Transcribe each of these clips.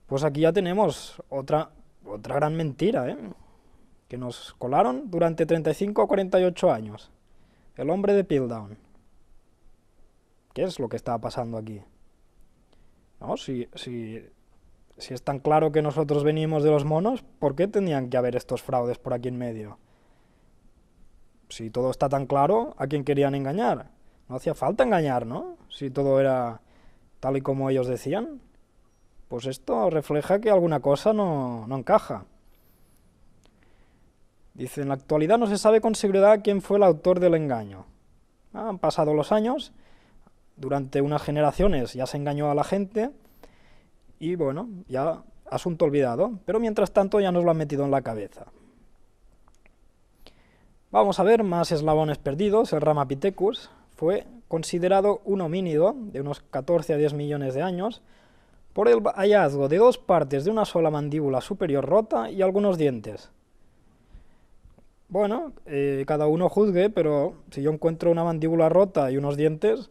Pues aquí ya tenemos otra gran mentira, ¿eh? Que nos colaron durante 35 o 48 años. El hombre de Piltdown. ¿Qué es lo que estaba pasando aquí? ¿No? Si es tan claro que nosotros venimos de los monos, ¿por qué tenían que haber estos fraudes por aquí en medio? Si todo está tan claro, ¿a quién querían engañar? No hacía falta engañar, ¿no? Si todo era tal y como ellos decían. Pues esto refleja que alguna cosa no encaja. Dice, en la actualidad no se sabe con seguridad quién fue el autor del engaño. Han pasado los años, durante unas generaciones ya se engañó a la gente y bueno, ya asunto olvidado, pero mientras tanto ya nos lo han metido en la cabeza. Vamos a ver más eslabones perdidos. El Ramapithecus fue considerado un homínido de unos 14 a 10 millones de años por el hallazgo de dos partes de una sola mandíbula superior rota y algunos dientes. Bueno, cada uno juzgue, pero si yo encuentro una mandíbula rota y unos dientes,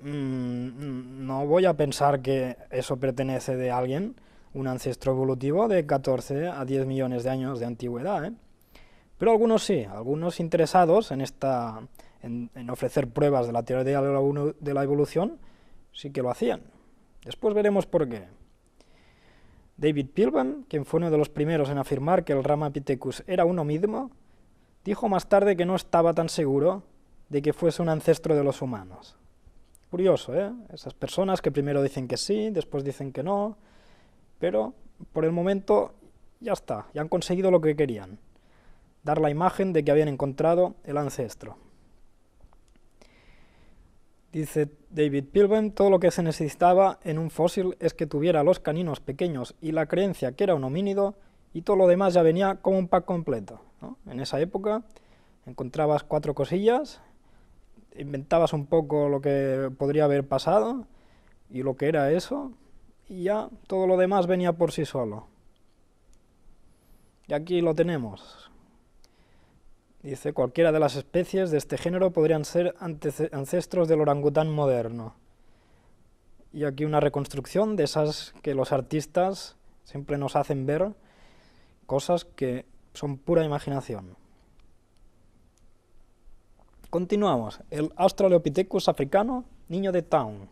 no voy a pensar que eso pertenece de alguien, un ancestro evolutivo de 14 a 10 millones de años de antigüedad, ¿eh? Pero algunos sí, algunos interesados en ofrecer pruebas de la teoría de la evolución, sí que lo hacían. Después veremos por qué. David Piltdown, quien fue uno de los primeros en afirmar que el Ramapithecus era un homínido, dijo más tarde que no estaba tan seguro de que fuese un ancestro de los humanos. Curioso, ¿eh? Esas personas que primero dicen que sí, después dicen que no, pero por el momento ya está, ya han conseguido lo que querían, dar la imagen de que habían encontrado el ancestro. Dice David Piltdown, todo lo que se necesitaba en un fósil es que tuviera los caninos pequeños y la creencia que era un homínido, y todo lo demás ya venía como un pack completo, ¿no? En esa época encontrabas 4 cosillas, inventabas un poco lo que podría haber pasado y lo que era eso, y ya todo lo demás venía por sí solo. Y aquí lo tenemos. Dice, cualquiera de las especies de este género podrían ser ancestros del orangután moderno. Y aquí una reconstrucción de esas que los artistas siempre nos hacen ver, cosas que son pura imaginación. Continuamos. El Australopithecus africano, niño de Town.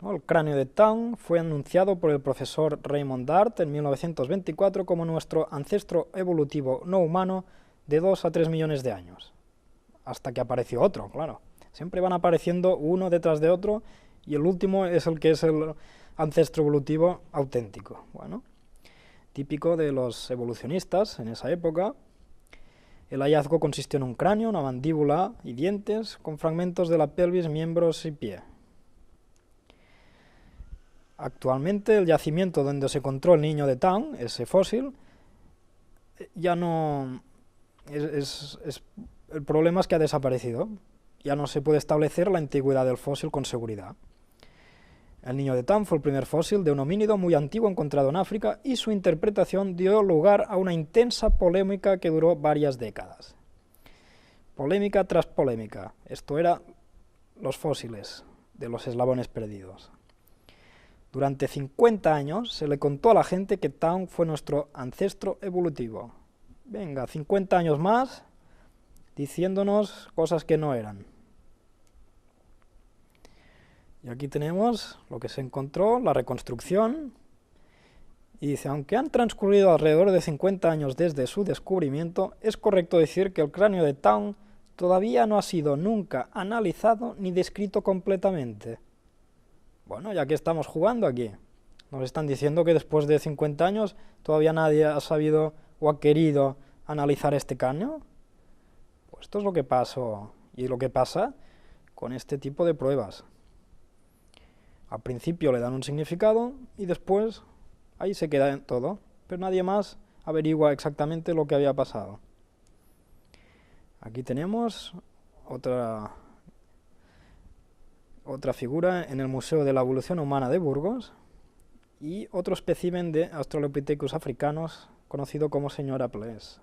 ¿No? El cráneo de Town fue anunciado por el profesor Raymond Dart en 1924 como nuestro ancestro evolutivo no humano de 2 a 3 millones de años. Hasta que apareció otro, claro. Siempre van apareciendo uno detrás de otro y el último es el que es el ancestro evolutivo auténtico. Bueno, típico de los evolucionistas en esa época. El hallazgo consistió en un cráneo, una mandíbula y dientes con fragmentos de la pelvis, miembros y pie. Actualmente el yacimiento donde se encontró el niño de Town, ese fósil, ya no... el problema es que ha desaparecido. Ya no se puede establecer la antigüedad del fósil con seguridad. El niño de Town fue el primer fósil de un homínido muy antiguo encontrado en África y su interpretación dio lugar a una intensa polémica que duró varias décadas. Polémica tras polémica. Esto era los fósiles de los eslabones perdidos. Durante 50 años se le contó a la gente que Town fue nuestro ancestro evolutivo. Venga, 50 años más diciéndonos cosas que no eran. Y aquí tenemos lo que se encontró, la reconstrucción. Y dice, aunque han transcurrido alrededor de 50 años desde su descubrimiento, es correcto decir que el cráneo de Town todavía no ha sido nunca analizado ni descrito completamente. Bueno, ya que estamos jugando aquí, nos están diciendo que después de 50 años todavía nadie ha sabido o ha querido analizar este cráneo. Pues esto es lo que pasó y lo que pasa con este tipo de pruebas. Al principio le dan un significado y después ahí se queda todo, pero nadie más averigua exactamente lo que había pasado. Aquí tenemos otra figura en el Museo de la Evolución Humana de Burgos y otro espécimen de Australopithecus africanos conocido como Sr. Appless.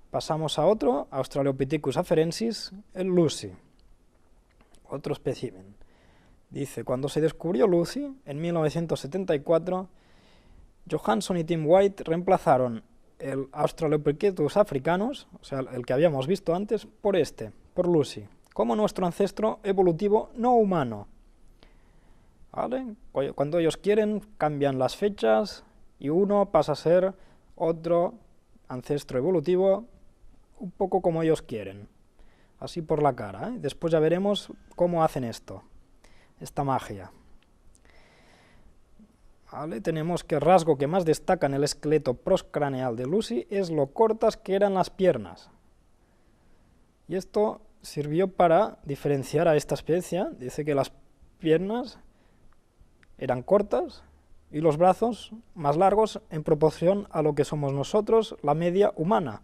Pasamos a otro, Australopithecus afarensis, el Lucy, otro espécimen. Dice, cuando se descubrió Lucy, en 1974, Johanson y Tim White reemplazaron el Australopithecus africanus, o sea, el que habíamos visto antes, por Lucy, como nuestro ancestro evolutivo no humano. ¿Vale? Cuando ellos quieren, cambian las fechas y uno pasa a ser otro ancestro evolutivo, un poco como ellos quieren, así por la cara, ¿eh? Después ya veremos cómo hacen esta magia. ¿Vale? Tenemos que el rasgo que más destaca en el esqueleto postcraneal de Lucy es lo cortas que eran las piernas. Y esto sirvió para diferenciar a esta especie. Dice que las piernas eran cortas y los brazos más largos en proporción a lo que somos nosotros, la media humana.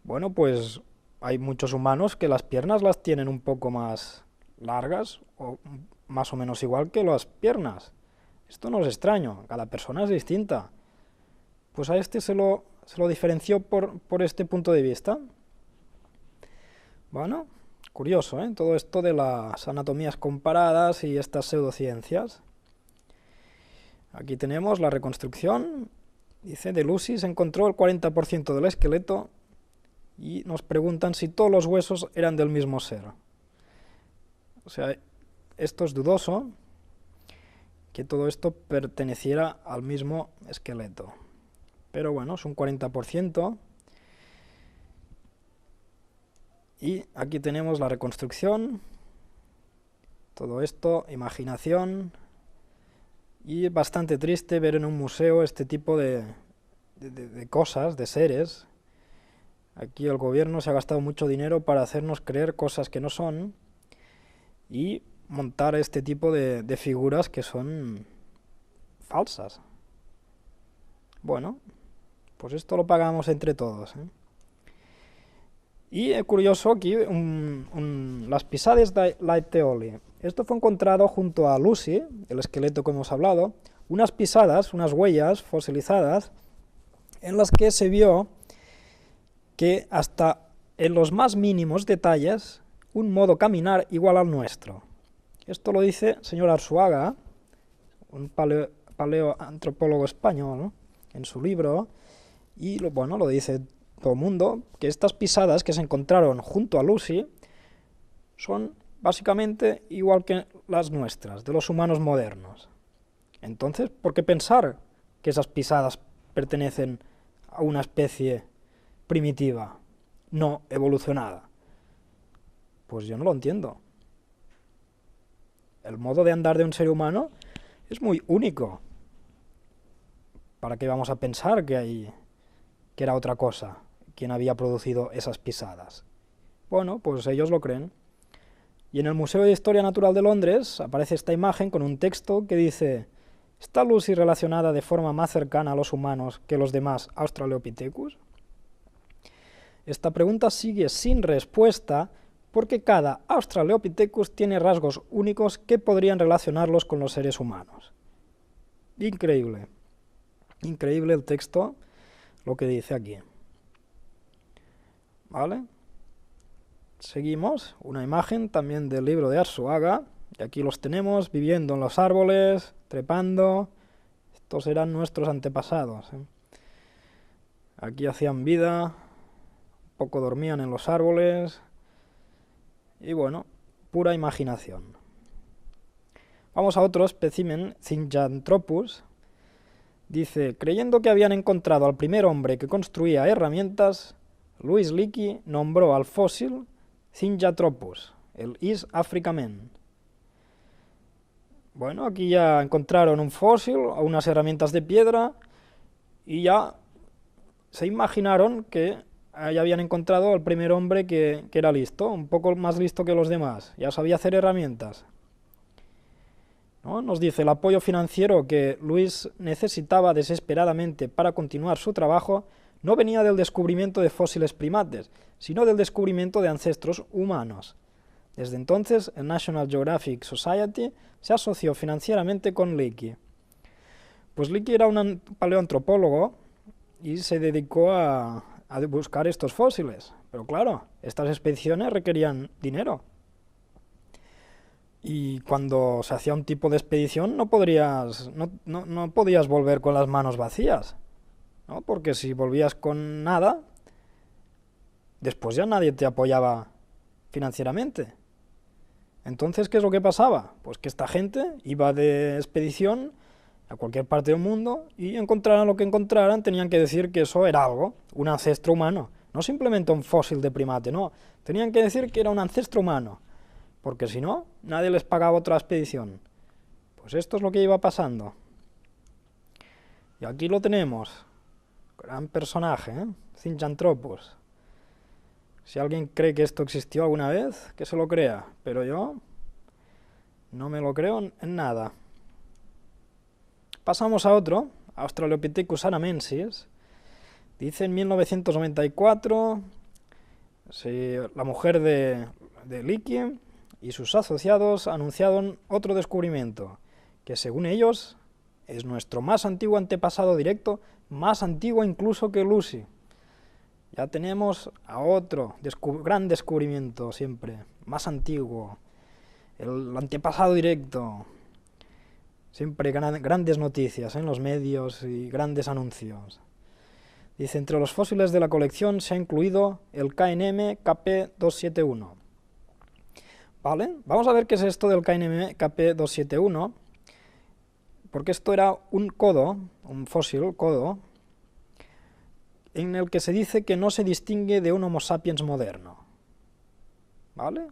Bueno, pues hay muchos humanos que las piernas las tienen un poco más largas o más o menos igual que las piernas. Esto no es extraño, cada persona es distinta. Pues a este se lo diferenció por este punto de vista. Bueno, curioso, ¿eh? Todo esto de las anatomías comparadas y estas pseudociencias. Aquí tenemos la reconstrucción. Dice, de Lucy se encontró el 40% del esqueleto y nos preguntan si todos los huesos eran del mismo ser. O sea, esto es dudoso, que todo esto perteneciera al mismo esqueleto. Pero bueno, es un 40%. Y aquí tenemos la reconstrucción. Todo esto, imaginación. Y es bastante triste ver en un museo este tipo de cosas, de seres. Aquí el gobierno se ha gastado mucho dinero para hacernos creer cosas que no son y montar este tipo de figuras que son falsas. Bueno, pues esto lo pagamos entre todos, ¿eh? Y es curioso aquí las pisadas de Laetoli. Esto fue encontrado junto a Lucy, el esqueleto que hemos hablado, unas pisadas, unas huellas fosilizadas, en las que se vio que hasta en los más mínimos detalles, un modo caminar igual al nuestro. Esto lo dice el señor Arzuaga, un paleoantropólogo español, ¿no?, en su libro, y lo dice todo el mundo, que estas pisadas que se encontraron junto a Lucy son básicamente igual que las nuestras, de los humanos modernos. Entonces, ¿por qué pensar que esas pisadas pertenecen a una especie primitiva, no evolucionada? Pues yo no lo entiendo. El modo de andar de un ser humano es muy único. ¿Para qué vamos a pensar que era otra cosa quien había producido esas pisadas? Bueno, pues ellos lo creen. Y en el Museo de Historia Natural de Londres aparece esta imagen con un texto que dice: ¿está Lucy relacionada de forma más cercana a los humanos que los demás Australopithecus? Esta pregunta sigue sin respuesta porque cada Australopithecus tiene rasgos únicos que podrían relacionarlos con los seres humanos. Increíble. Increíble el texto, lo que dice aquí. ¿Vale? Seguimos, una imagen también del libro de Arzuaga, y aquí los tenemos viviendo en los árboles, trepando. Estos eran nuestros antepasados, ¿eh? Aquí hacían vida, un poco dormían en los árboles, y bueno, pura imaginación. Vamos a otro espécimen, Zinjanthropus. Dice, creyendo que habían encontrado al primer hombre que construía herramientas, Louis Leakey nombró al fósil Zinjanthropus, el East Africamen. Bueno, aquí ya encontraron un fósil, unas herramientas de piedra, y ya se imaginaron que ya habían encontrado al primer hombre que era listo, un poco más listo que los demás, ya sabía hacer herramientas, ¿no? Nos dice, el apoyo financiero que Luis necesitaba desesperadamente para continuar su trabajo no venía del descubrimiento de fósiles primates, sino del descubrimiento de ancestros humanos. Desde entonces, el National Geographic Society se asoció financieramente con Leakey. Pues Leakey era un paleoantropólogo y se dedicó a buscar estos fósiles. Pero claro, estas expediciones requerían dinero. Y cuando se hacía un tipo de expedición no podrías volver con las manos vacías, ¿no? Porque si volvías con nada, después ya nadie te apoyaba financieramente. Entonces, ¿qué es lo que pasaba? Pues que esta gente iba de expedición a cualquier parte del mundo y encontraran lo que encontraran, tenían que decir que eso era algo, un ancestro humano, no simplemente un fósil de primate, no, tenían que decir que era un ancestro humano, porque si no, nadie les pagaba otra expedición. Pues esto es lo que iba pasando. Y aquí lo tenemos, gran personaje, ¿eh? Zinjanthropus. Si alguien cree que esto existió alguna vez, que se lo crea, pero yo no me lo creo en nada. Pasamos a otro, Australopithecus anamensis. Dice en 1994, la mujer de Leakey y sus asociados anunciaron otro descubrimiento, que según ellos es nuestro más antiguo antepasado directo, más antiguo incluso que Lucy. Ya tenemos a otro gran descubrimiento siempre, más antiguo, el antepasado directo. Siempre grandes noticias en los medios y grandes anuncios. Dice, entre los fósiles de la colección se ha incluido el KNM KP271. ¿Vale? Vamos a ver qué es esto del KNM KP271, porque esto era un codo, un fósil codo, en el que se dice que no se distingue de un Homo sapiens moderno. ¿Vale?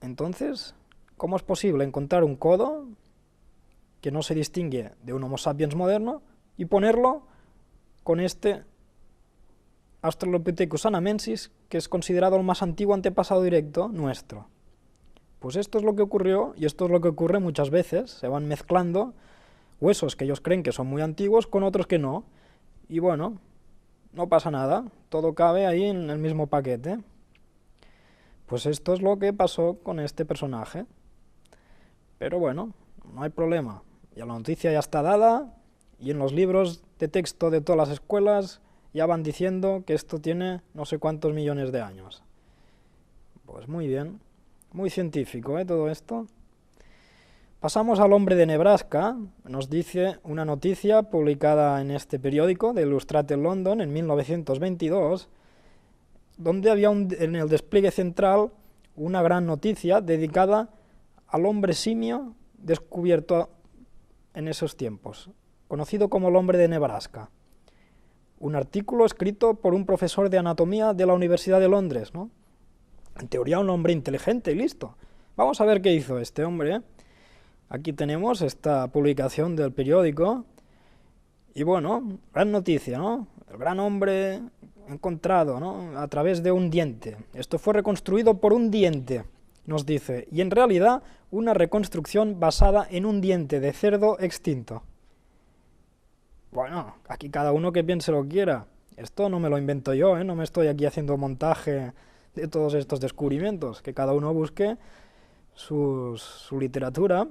Entonces, ¿cómo es posible encontrar un codo que no se distingue de un Homo sapiens moderno y ponerlo con este Australopithecus anamensis, que es considerado el más antiguo antepasado directo nuestro? Pues esto es lo que ocurrió, y esto es lo que ocurre muchas veces. Se van mezclando huesos que ellos creen que son muy antiguos con otros que no. Y bueno, no pasa nada, todo cabe ahí en el mismo paquete. Pues esto es lo que pasó con este personaje. Pero bueno, no hay problema. Ya la noticia ya está dada, y en los libros de texto de todas las escuelas ya van diciendo que esto tiene no sé cuántos millones de años. Pues muy bien, muy científico, todo esto. Pasamos al hombre de Nebraska. Nos dice una noticia publicada en este periódico de Illustrated London en 1922, donde había en el despliegue central una gran noticia dedicada al hombre simio descubierto en esos tiempos, conocido como el hombre de Nebraska. Un artículo escrito por un profesor de anatomía de la Universidad de Londres, ¿no? En teoría un hombre inteligente y listo. Vamos a ver qué hizo este hombre. Aquí tenemos esta publicación del periódico. Y bueno, gran noticia, ¿no? El gran hombre encontrado, ¿no? A través de un diente. Esto fue reconstruido por un diente, nos dice. Y en realidad, una reconstrucción basada en un diente de cerdo extinto. Bueno, aquí cada uno que piense lo que quiera. Esto no me lo invento yo, ¿eh? No me estoy aquí haciendo montaje de todos estos descubrimientos. Que cada uno busque su literatura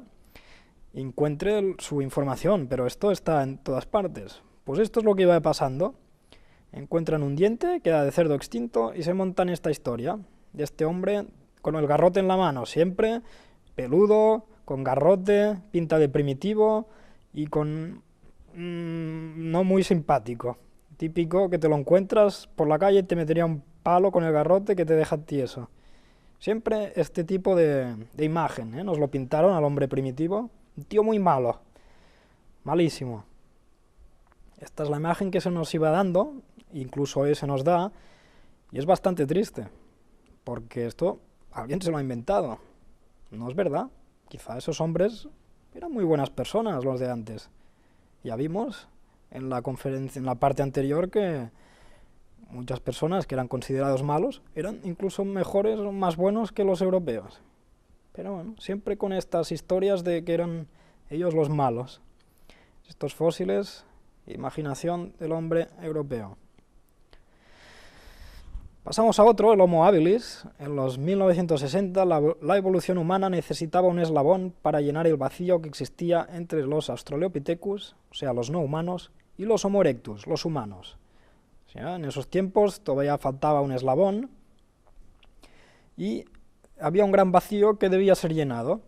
y encuentre su información, pero esto está en todas partes. Pues esto es lo que iba pasando. Encuentran un diente que era de cerdo extinto y se montan esta historia de este hombre con el garrote en la mano, siempre peludo, con garrote, pinta de primitivo y con no muy simpático. Típico que te lo encuentras por la calle y te metería un palo con el garrote que te deja tieso. Siempre este tipo de imagen, ¿eh? Nos lo pintaron al hombre primitivo. Un tío muy malo. Malísimo. Esta es la imagen que se nos iba dando, incluso hoy se nos da, y es bastante triste, porque esto alguien se lo ha inventado. No es verdad. Quizá esos hombres eran muy buenas personas, los de antes. Ya vimos en la conferencia, en la parte anterior, que muchas personas que eran considerados malos eran incluso mejores o más buenos que los europeos. Pero bueno, siempre con estas historias de que eran ellos los malos. Estos fósiles, imaginación del hombre europeo. Pasamos a otro, el Homo habilis. En los 1960 la evolución humana necesitaba un eslabón para llenar el vacío que existía entre los Australopithecus, o sea, los no humanos, y los Homo erectus, los humanos. O sea, en esos tiempos todavía faltaba un eslabón y había un gran vacío que debía ser llenado.